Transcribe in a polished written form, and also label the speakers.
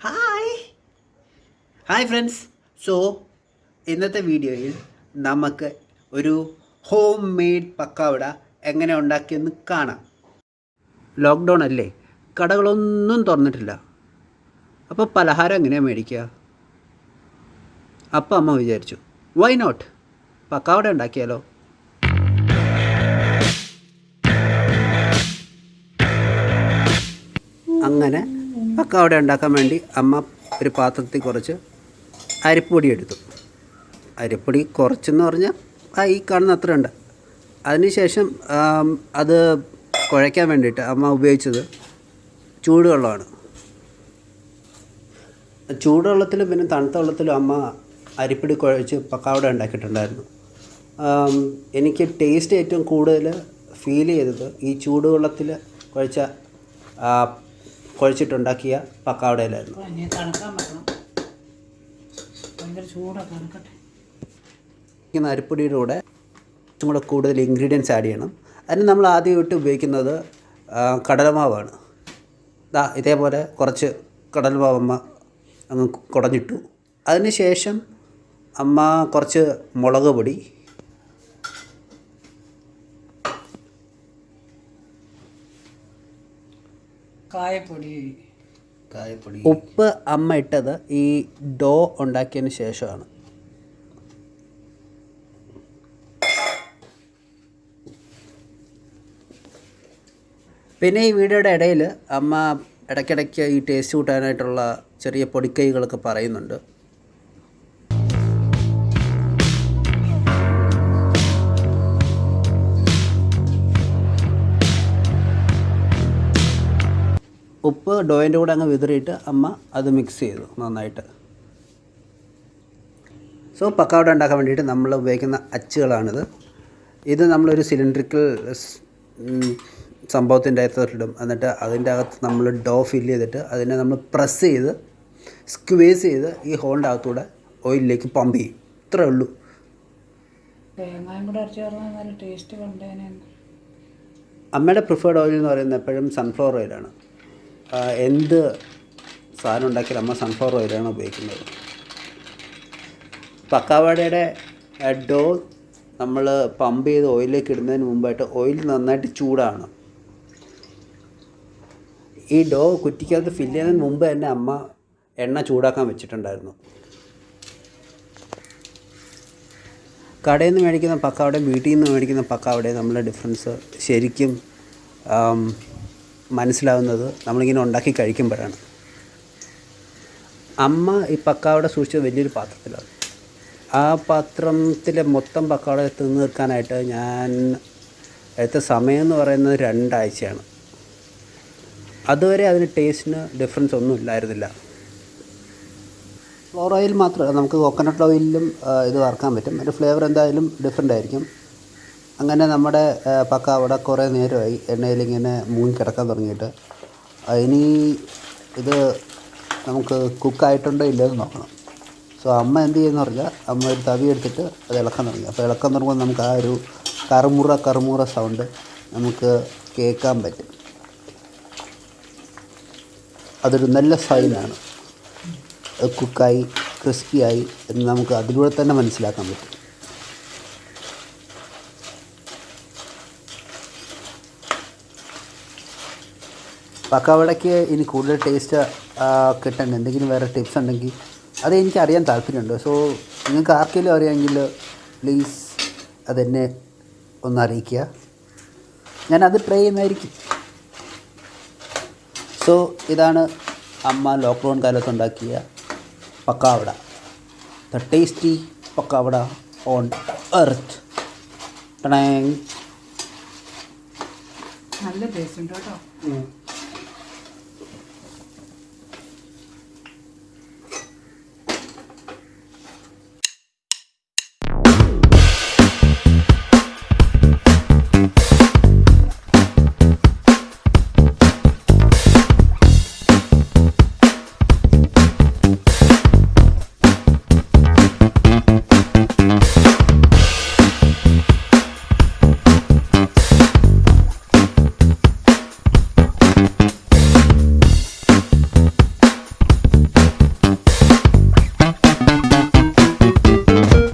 Speaker 1: Hi hi friends. So ഇന്നത്തെ വീഡിയോയിൽ നമുക്ക് ഒരു ഹോം മെയ്ഡ് പക്കാവട എങ്ങനെ ഉണ്ടാക്കിയെന്ന് കാണാം. ലോക്ക്ഡൗൺ അല്ലേ, കടകളൊന്നും തുറന്നിട്ടില്ല. അപ്പോൾ പലഹാരം എങ്ങനെയാണ് മേടിക്കുക? അപ്പം അമ്മ വിചാരിച്ചു, വൈ നോട്ട് പക്കാവട ഉണ്ടാക്കിയാലോ. അങ്ങനെ പക്കാവട ഉണ്ടാക്കാൻ വേണ്ടി അമ്മ ഒരു പാത്രത്തിൽ കുറച്ച് അരിപ്പൊടി എടുത്തു. അരിപ്പൊടി കുറച്ചെന്ന് പറഞ്ഞാൽ ഈ കാണുന്ന അത്ര ഉണ്ട്. അതിനുശേഷം അത് കുഴയ്ക്കാൻ വേണ്ടിയിട്ട് അമ്മ ഉപയോഗിച്ചത് ചൂടുവെള്ളമാണ്. ചൂടുവെള്ളത്തിലും പിന്നെ തണുത്ത വെള്ളത്തിലും അമ്മ അരിപ്പൊടി കുഴച്ച് പക്കാവട ഉണ്ടാക്കിയിട്ടുണ്ടായിരുന്നു. എനിക്ക് ടേസ്റ്റ് ഏറ്റവും കൂടുതൽ ഫീൽ ചെയ്തത് ഈ ചൂടുവെള്ളത്തിൽ കുഴച്ചിട്ടുണ്ടാക്കിയ പക്കാവടയിലായിരുന്നു. അരിപ്പൊടിയുടെ കൂടെ കുറച്ചും കൂടെ കൂടുതൽ ഇൻഗ്രീഡിയൻസ് ആഡ് ചെയ്യണം. അതിന് നമ്മൾ ആദ്യമായിട്ട് ഉപയോഗിക്കുന്നത് കടലമാവാണ്. ഇതേപോലെ കുറച്ച് കടലമാവ് അമ്മ അങ്ങ് കുടഞ്ഞിട്ടു. അതിന് ശേഷം അമ്മ കുറച്ച് മുളക് പൊടി, കായപ്പൊടി, ഉപ്പ് അമ്മ ഇട്ടത് ഈ ഡോ ഉണ്ടാക്കിയതിന് ശേഷമാണ്. പിന്നെ ഈ വീഡിയോയുടെ ഇടയിൽ അമ്മ ഇടയ്ക്കിടയ്ക്ക് ഈ ടേസ്റ്റ് കൂട്ടാനായിട്ടുള്ള ചെറിയ പൊടിക്കൈകളൊക്കെ പറയുന്നുണ്ട്. ഉപ്പ് ഡോയിൻ്റെ കൂടെ അങ്ങ് വിതറിയിട്ട് അമ്മ അത് മിക്സ് ചെയ്തു നന്നായിട്ട്. സോ പക്കാവട ഉണ്ടാക്കാൻ വേണ്ടിയിട്ട് നമ്മൾ ഉപയോഗിക്കുന്ന അച്ചുകളാണിത്. ഇത് നമ്മളൊരു സിലിണ്ടറിക്കൽ സംഭവത്തിൻ്റെ അകത്തോട്ടിടും. എന്നിട്ട് അതിൻ്റെ അകത്ത് നമ്മൾ ഡോ ഫില്ല് ചെയ്തിട്ട് അതിനെ നമ്മൾ പ്രസ് ചെയ്ത് സ്ക്വീസ് ചെയ്ത് ഈ ഹോളിൻ്റെ അകത്തൂടെ ഓയിലിലേക്ക് പമ്പ് ചെയ്യും. ഇത്രേ ഉള്ളൂ. അമ്മയുടെ പ്രിഫേർഡ് ഓയിൽ എന്ന് പറയുന്നത് എപ്പോഴും സൺഫ്ലവർ ഓയിലാണ്. എന്ത് സാധനം ഉണ്ടാക്കിയാലും അമ്മ സൺഫ്ലവർ ഓയിലാണ് ഉപയോഗിക്കുന്നത്. പക്കാവടയുടെ ഡോ നമ്മൾ പമ്പ് ചെയ്ത് ഓയിലിലേക്ക് ഇടുന്നതിന് മുമ്പായിട്ട് ഓയിൽ നന്നായിട്ട് ചൂടാണ്. ഈ ഡോ കുറ്റിക്കകത്ത് ഫില്ല് ചെയ്യുന്നതിന് മുമ്പ് തന്നെ അമ്മ എണ്ണ ചൂടാക്കാൻ വെച്ചിട്ടുണ്ടായിരുന്നു. കടയിൽ നിന്ന് മേടിക്കുന്ന പക്കാവടയും വീട്ടിൽ നിന്ന് മേടിക്കുന്ന പക്കാവടയും തമ്മിലുള്ള ഡിഫറൻസ് ശരിക്കും മനസ്സിലാവുന്നത് നമ്മളിങ്ങനെ ഉണ്ടാക്കി കഴിക്കുമ്പോഴാണ്. അമ്മ ഈ പക്കാവട സൂക്ഷിച്ചത് വലിയൊരു പാത്രത്തിലാണ്. ആ പാത്രത്തിലെ മൊത്തം പക്കാവട തിന്ന് തീർക്കാനായിട്ട് ഞാൻ എടുത്ത സമയം എന്ന് പറയുന്നത് 2 ആഴ്ചയാണ്. അതുവരെ അതിന് ടേസ്റ്റിന് ഡിഫറൻസ് ഒന്നും ഇല്ലായിരുന്നില്ല. ഫ്ലോർ ഓയിൽ മാത്രമല്ല, നമുക്ക് കോക്കനട്ട് ഓയിലിലും ഇത് വറുക്കാൻ പറ്റും. അതിൻ്റെ ഫ്ലേവർ എന്തായാലും ഡിഫറെൻ്റ് ആയിരിക്കും. അങ്ങനെ നമ്മുടെ പക്കാവട കുറേ നേരമായി എണ്ണയിലിങ്ങനെ മുങ്ങിക്കിടക്കാൻ തുടങ്ങിയിട്ട്. ഇനി ഇത് നമുക്ക് കുക്കായിട്ടുണ്ടോ ഇല്ലയെന്ന് നോക്കണം. സോ അമ്മ എന്ത് ചെയ്യുമെന്ന് പറഞ്ഞാൽ അമ്മ ഒരു തവി എടുത്തിട്ട് അത് ഇളക്കാൻ തുടങ്ങി. അപ്പോൾ ഇളക്കാൻ തുടങ്ങുമ്പോൾ നമുക്ക് ആ ഒരു കറുമുറ സൗണ്ട് നമുക്ക് കേൾക്കാൻ പറ്റും. അതൊരു നല്ല സൈനാണ്. കുക്കായി ക്രിസ്പിയായി എന്ന് നമുക്ക് അതിലൂടെ തന്നെ മനസ്സിലാക്കാൻ പറ്റും. പക്കാവടയ്ക്ക് ഇനി കൂടുതൽ ടേസ്റ്റ് കിട്ടാൻ എന്തെങ്കിലും വേറെ ടിപ്സ് ഉണ്ടെങ്കിൽ അത് എനിക്ക് അറിയാൻ താല്പര്യമുണ്ട്. സോ നിങ്ങൾക്ക് ആർക്കെങ്കിലും അറിയാമെങ്കിൽ പ്ലീസ് അതെന്നെ ഒന്ന് അറിയിക്കുക. ഞാനത് ട്രൈ ചെയ്യുന്നതായിരിക്കും. സോ ഇതാണ് അമ്മ ലോക്ക്ഡൗൺ കാലത്തുണ്ടാക്കിയ pakkavada. The tasty pakkavada on earth.
Speaker 2: നല്ല ടേസ്റ്റ് ഉണ്ട് കേട്ടോ.